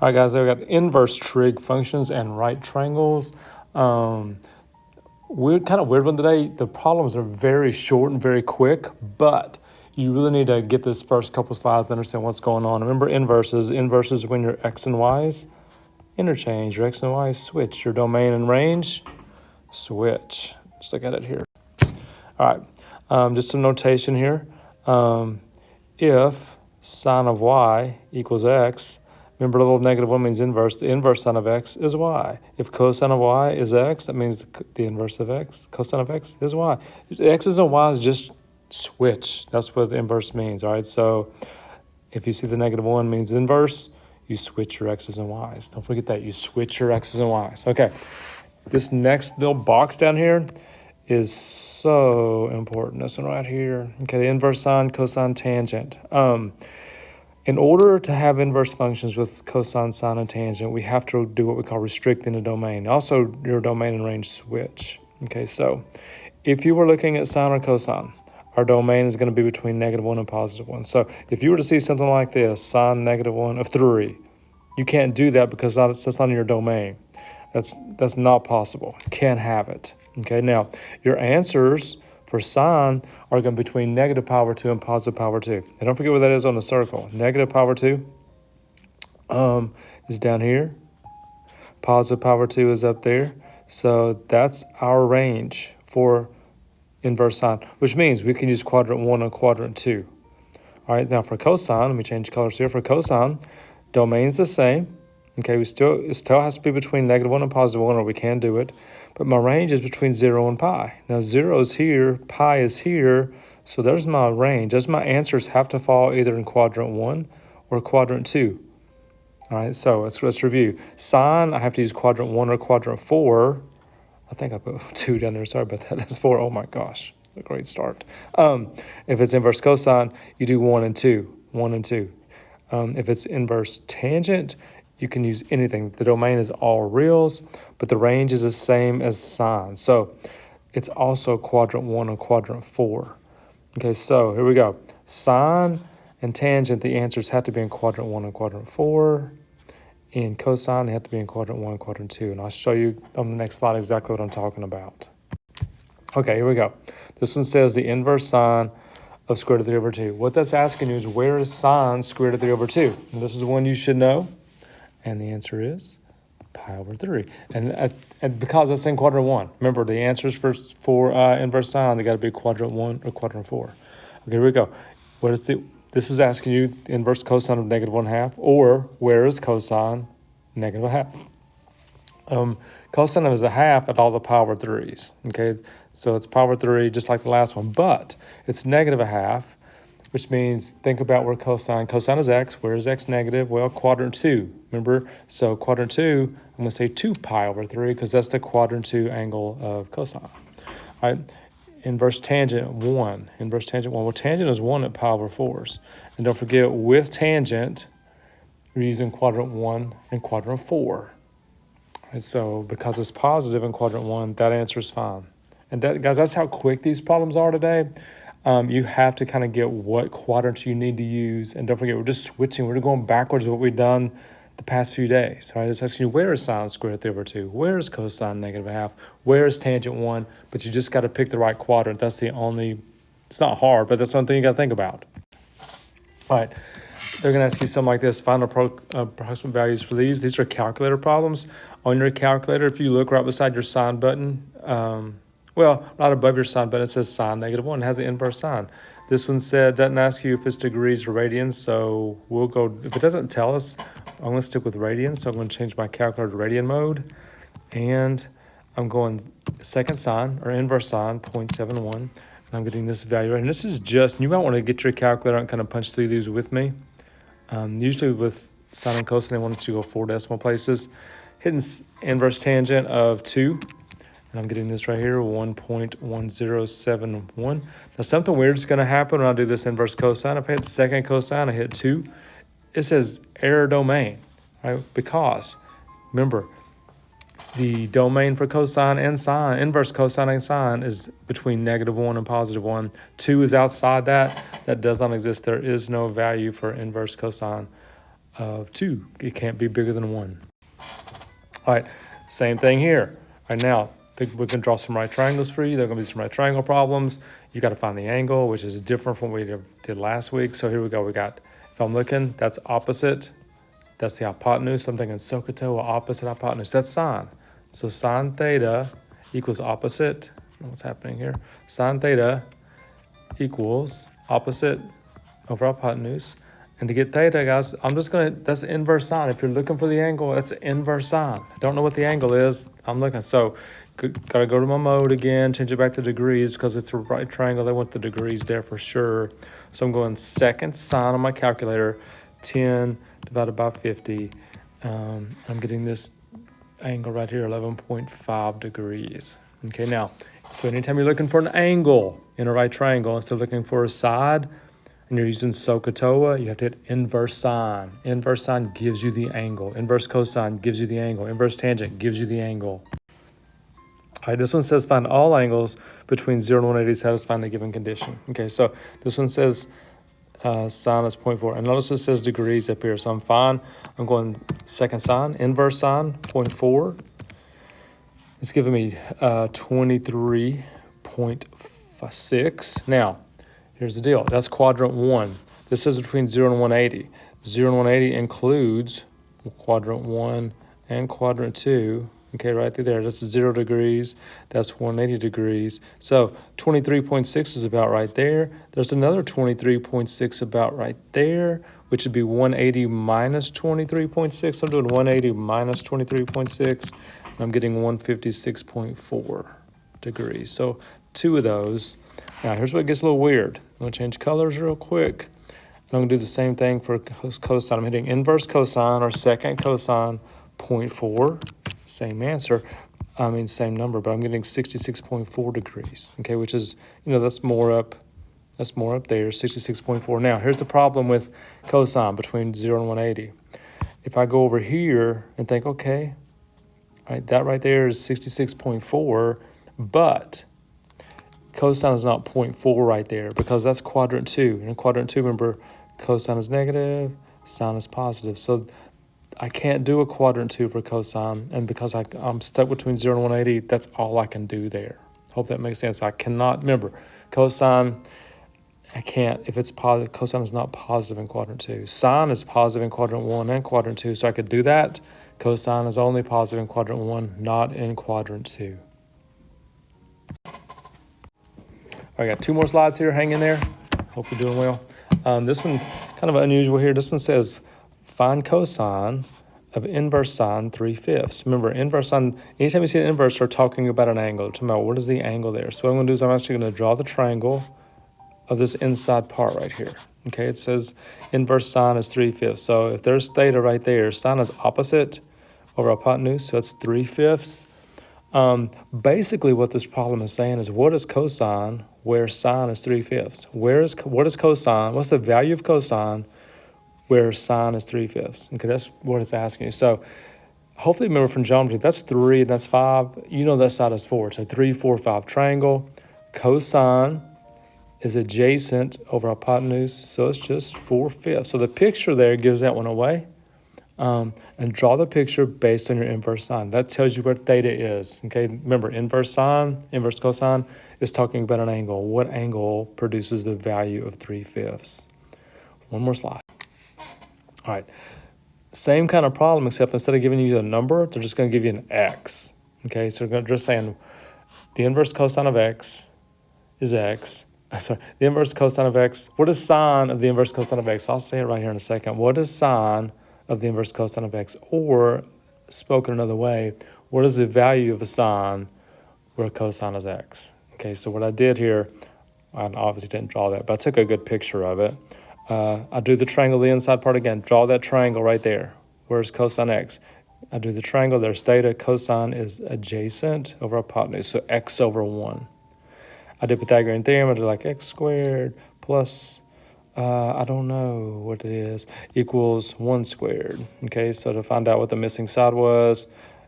All right, guys, so we got inverse trig functions and right triangles. We're kind of weird one today. The problems are very short and very quick, but you really need to get this first couple slides to understand what's going on. Remember inverses. Inverses when your x and y's interchange, your x and y's switch, your domain and range switch. Let's look at it here. All right, just some notation here. If sine of y equals x, remember, the little negative one means inverse. The inverse sine of x is y. If cosine of y is x, that means the inverse of x. Cosine of x is y. X's and y's just switch. That's what the inverse means, all right? So if you see the negative one means inverse, you switch your x's and y's. Don't forget that. You switch your x's and y's. Okay, this next little box down here is so important. This one right here. Okay, the inverse sine, cosine, tangent. In order to have inverse functions with cosine, sine, and tangent, we have to do what we call restricting the domain. Also, your domain and range switch. Okay, so if you were looking at sine or cosine, our domain is going to be between -1 and +1. So if you were to see something like this, sine -1 of 3, you can't do that because that's not in your domain. That's not possible. You can't have it. Okay, now your answers for sine are going to be between -power2 and +power2. And don't forget what that is on the circle. -power2 is down here. +power2 is up there. So that's our range for inverse sine, which means we can use quadrant 1 and quadrant 2. All right, now for cosine, let me change colors here. For cosine, domain's the same. Okay, it still has to be between -1 and +1, or we can do it. But my range is between 0 and pi. Now 0 is here, pi is here, so there's my range. Those my answers have to fall either in quadrant 1 or quadrant 2. All right, so let's review. Sine, I have to use quadrant 1 or quadrant 4. I think I put 2 down there, sorry about that. That's 4, oh my gosh, a great start. If it's inverse cosine, you do 1 and 2, 1 and 2. If it's inverse tangent, you can use anything. The domain is all reals, but the range is the same as sine. So it's also quadrant 1 and quadrant 4. Okay, so here we go. Sine and tangent, the answers have to be in quadrant 1 and quadrant 4. In cosine, they have to be in quadrant 1 and quadrant 2. And I'll show you on the next slide exactly what I'm talking about. Okay, here we go. This one says the inverse sine of square root of 3 over 2. What that's asking you is, where is sine square root of 3 over 2? And this is one you should know. And the answer is pi over 3. And because that's in quadrant 1. Remember, the answers for inverse sine, they got to be quadrant 1 or quadrant 4. Okay, here we go. This is asking you the inverse cosine of -1/2, or where is cosine -1/2? Cosine is a half at all the power 3's. Okay, so it's power 3 just like the last one, but it's -1/2. Which means, think about where cosine is x. Where is x negative? Well, quadrant 2, remember? So quadrant 2, I'm going to say 2 pi over 3 because that's the quadrant 2 angle of cosine. All right, inverse tangent 1. Inverse tangent 1. Well, tangent is 1 at pi over 4s. And don't forget, with tangent, we're using quadrant 1 and quadrant 4. All right, so because it's positive in quadrant 1, that answer is fine. And that, guys, that's how quick these problems are today. You have to kind of get what quadrants you need to use. And don't forget, we're just switching. We're going backwards of what we've done the past few days. All right, it's asking you, where is sine square root of 3 over 2? Where is cosine -1/2? Where is tangent 1? But you just got to pick the right quadrant. That's the only, it's not hard, but that's one thing you got to think about. All right, they're going to ask you something like this. Find approximate values for these. These are calculator problems. On your calculator, if you look right beside your sine button, well, right above your sine button, it says sine -1. It has the inverse sine. This one said, doesn't ask you if it's degrees or radians, so we'll go, if it doesn't tell us, I'm going to stick with radians, so I'm going to change my calculator to radian mode. And I'm going second sine, or inverse sine, 0.71. And I'm getting this value right. And this is just, you might want to get your calculator and kind of punch through these with me. Usually with sine and cosine, they want you to go 4 decimal places. Hitting inverse tangent of 2. And I'm getting this right here, 1.1071. Now something weird is going to happen when I do this inverse cosine. If I hit second cosine, I hit 2. It says error domain, right? Because, remember, the domain for cosine and sine, inverse cosine and sine, is between -1 and +1. 2 is outside that. That does not exist. There is no value for inverse cosine of 2. It can't be bigger than 1. All right, same thing here. All right, now we're going to draw some right triangles for you. There are going to be some right triangle problems. You got to find the angle, which is different from what we did last week. So here we go. We got, if I'm looking, that's opposite. That's the hypotenuse. I'm thinking SOHCAHTOA, opposite hypotenuse. That's sine. So sine theta equals opposite. What's happening here? Sine theta equals opposite over hypotenuse. And to get theta, guys, that's inverse sine. If you're looking for the angle, that's inverse sine. I don't know what the angle is. I'm looking. So got to go to my mode again, change it back to degrees because it's a right triangle. They want the degrees there for sure. So I'm going second sine on my calculator, 10 divided by 50. I'm getting this angle right here, 11.5 degrees. Okay, now, so anytime you're looking for an angle in a right triangle, instead of looking for a side, and you're using SOHCAHTOA, you have to hit inverse sine. Inverse sine gives you the angle. Inverse cosine gives you the angle. Inverse tangent gives you the angle. All right, this one says find all angles between 0 and 180 satisfying the given condition. Okay, so this one says sine is 0.4. And notice it says degrees up here, so I'm fine. I'm going second sine, inverse sine, 0.4. It's giving me 23.6. Now, here's the deal. That's quadrant 1. This is between 0 and 180. 0 and 180 includes quadrant 1 and quadrant 2. Okay, right through there. That's 0 degrees. That's 180 degrees. So 23.6 is about right there. There's another 23.6 about right there, which would be 180 minus 23.6. I'm doing 180 minus 23.6. And I'm getting 156.4 degrees. So 2 of those. Now, here's where it gets a little weird. I'm going to change colors real quick. I'm going to do the same thing for cosine. I'm hitting inverse cosine or second cosine, 0.4. Same answer. Same number, but I'm getting 66.4 degrees. Okay, which is, that's more up there, 66.4. Now, here's the problem with cosine between 0 and 180. If I go over here and think, okay, all right, that right there is 66.4, but cosine is not 0.4 right there because that's quadrant 2. And in quadrant 2, remember, cosine is negative, sine is positive. So I can't do a quadrant 2 for cosine, and because I'm stuck between 0 and 180, that's all I can do there. Hope that makes sense. I cannot, remember, cosine, I can't, if it's positive, cosine is not positive in quadrant 2. Sine is positive in quadrant 1 and quadrant 2, so I could do that. Cosine is only positive in quadrant 1, not in quadrant 2. I got 2 more slides here. Hang in there. Hope you're doing well. This one kind of unusual here. This one says find cosine of inverse sine 3/5. Remember, inverse sine, anytime you see an inverse, they're talking about an angle. They're talking about what is the angle there. So what I'm going to do is I'm actually going to draw the triangle of this inside part right here. Okay, it says inverse sine is 3/5. So if there's theta right there, sine is opposite over hypotenuse, so it's 3/5. Basically what this problem is saying is what is cosine where sine is 3/5? What is cosine? What's the value of cosine where sine is 3/5? Okay, that's what it's asking you. So hopefully remember from geometry, that's 3 and that's 5. You know that side is 4. So 3, 4, 5 triangle. Cosine is adjacent over hypotenuse, so it's just 4/5. So the picture there gives that one away. And draw the picture based on your inverse sine. That tells you what theta is. Okay, remember, inverse sine, inverse cosine is talking about an angle. What angle produces the value of 3/5? One more slide. All right, same kind of problem, except instead of giving you a number, they're just going to give you an x. Okay, so they're just saying the inverse cosine of x is x. Sorry, the inverse cosine of x. What is sine of the inverse cosine of x? I'll say it right here in a second. What is sine of the inverse cosine of x? Or, spoken another way, what is the value of a sine where cosine is x? Okay, so what I did here, I obviously didn't draw that, but I took a good picture of it. I do the triangle, the inside part again. Draw that triangle right there. Where's cosine x? I do the triangle, there's theta. Cosine is adjacent over hypotenuse, so x over 1. I did Pythagorean theorem. I did like x squared plus, I don't know what it is, equals 1 squared. Okay, so to find out what the missing side was,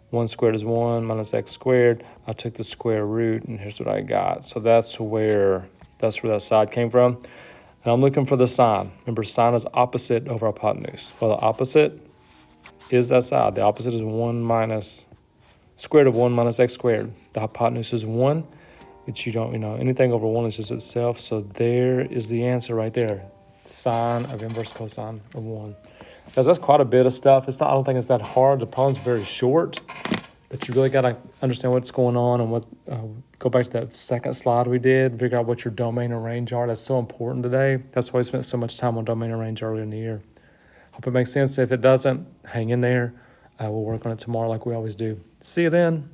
1 squared is 1 minus x squared. I took the square root, and here's what I got. So that's where that side came from. And I'm looking for the sine. Remember, sine is opposite over hypotenuse. Well, the opposite is that side. The opposite is 1 minus square root of 1 minus x squared. The hypotenuse is 1, but you don't, anything over 1 is just itself. So there is the answer right there. Sine of inverse cosine of 1. Guys, that's quite a bit of stuff. I don't think it's that hard. The problem's very short, but you really got to understand what's going on and go back to that second slide we did, figure out what your domain and range are. That's so important today. That's why we spent so much time on domain and range earlier in the year. Hope it makes sense. If it doesn't, hang in there. We'll work on it tomorrow like we always do. See you then.